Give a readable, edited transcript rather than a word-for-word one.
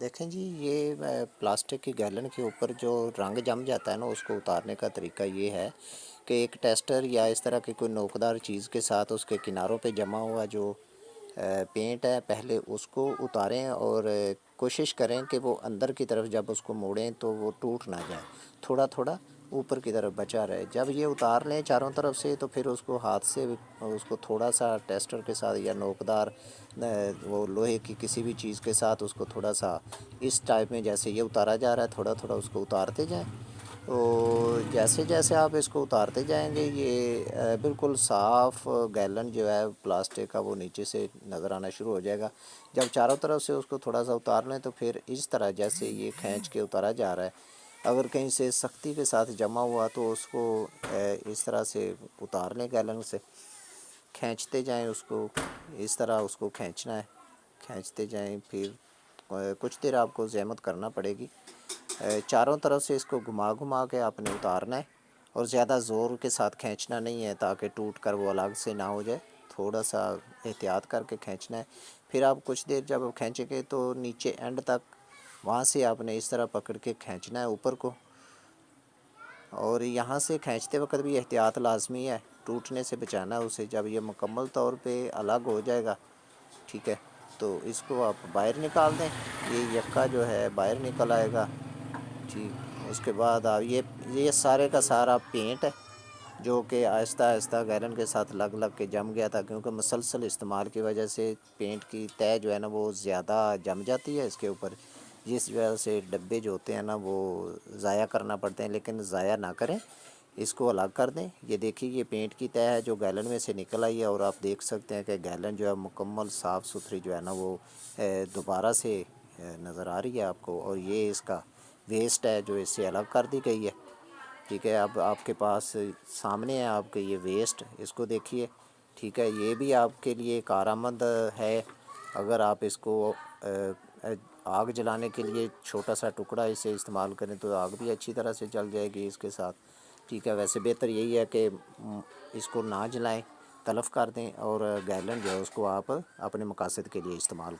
देखें जी, ये प्लास्टिक की गैलन के ऊपर जो रंग जम जाता है ना, उसको उतारने का तरीका ये है कि एक टेस्टर या इस तरह की कोई नोकदार चीज़ के साथ उसके किनारों पे जमा हुआ जो पेंट है, पहले उसको उतारें और कोशिश करें कि वो अंदर की तरफ जब उसको मोड़ें तो वो टूट ना जाए, थोड़ा थोड़ा ऊपर की तरफ बचा रहे। जब ये उतार लें चारों तरफ से, तो फिर उसको हाथ से उसको थोड़ा सा टेस्टर के साथ या नोकदार वो लोहे की किसी भी चीज़ के साथ उसको थोड़ा सा इस टाइप में, जैसे ये उतारा जा रहा है, थोड़ा थोड़ा उसको उतारते जाएं। तो जैसे जैसे आप इसको उतारते जाएंगे, ये बिल्कुल साफ़ गैलन जो है प्लास्टिक का, वो नीचे से नज़र आना शुरू हो जाएगा। जब चारों तरफ से उसको थोड़ा सा उतार लें, तो फिर इस तरह जैसे ये खींच के उतारा जा रहा है, अगर कहीं से सख्ती के साथ जमा हुआ तो उसको इस तरह से उतार लें, गैलन से खींचते जाएं उसको, इस तरह उसको खींचना है, खींचते जाएं। फिर कुछ देर आपको ज़हमत करना पड़ेगी, चारों तरफ से इसको घुमा घुमा के आपने उतारना है और ज़्यादा ज़ोर के साथ खींचना नहीं है ताकि टूट कर वो अलग से ना हो जाए, थोड़ा सा एहतियात करके खींचना है। फिर आप कुछ देर जब आप खींचेंगे तो नीचे एंड तक वहाँ से आपने इस तरह पकड़ के खींचना है ऊपर को, और यहाँ से खींचते वक्त भी एहतियात लाजमी है, टूटने से बचाना है उसे। जब ये मुकम्मल तौर पे अलग हो जाएगा, ठीक है, तो इसको आप बाहर निकाल दें, ये यक्का जो है बाहर निकल आएगा। ठीक, उसके बाद आप ये सारे का सारा पेंट है जो कि आहिस्ता आहिस्ता गैलन के साथ लग लग के जम गया था, क्योंकि मुसलसल इस्तेमाल की वजह से पेंट की तय जो है ना वो ज़्यादा जम जाती है इसके ऊपर, जिस वजह से डब्बे जो होते हैं ना वो ज़ाया करना पड़ते हैं। लेकिन ज़ाया ना करें, इसको अलग कर दें। ये देखिए, ये पेंट की तय है जो गैलन में से निकल आई है, और आप देख सकते हैं कि गैलन जो है मुकम्मल साफ़ सुथरी जो है ना वो दोबारा से नज़र आ रही है आपको। और ये इसका वेस्ट है जो इससे अलग कर दी गई है, ठीक है। अब आपके पास सामने है आपके ये वेस्ट, इसको देखिए, ठीक है। ये भी आपके लिए कारआमद है, अगर आप इसको आग जलाने के लिए छोटा सा टुकड़ा इसे इस्तेमाल करें तो आग भी अच्छी तरह से जल जाएगी इसके साथ, ठीक है। वैसे बेहतर यही है कि इसको ना जलाएं, तलफ़ कर दें, और गैलन जो है उसको आप अपने मकासद के लिए इस्तेमाल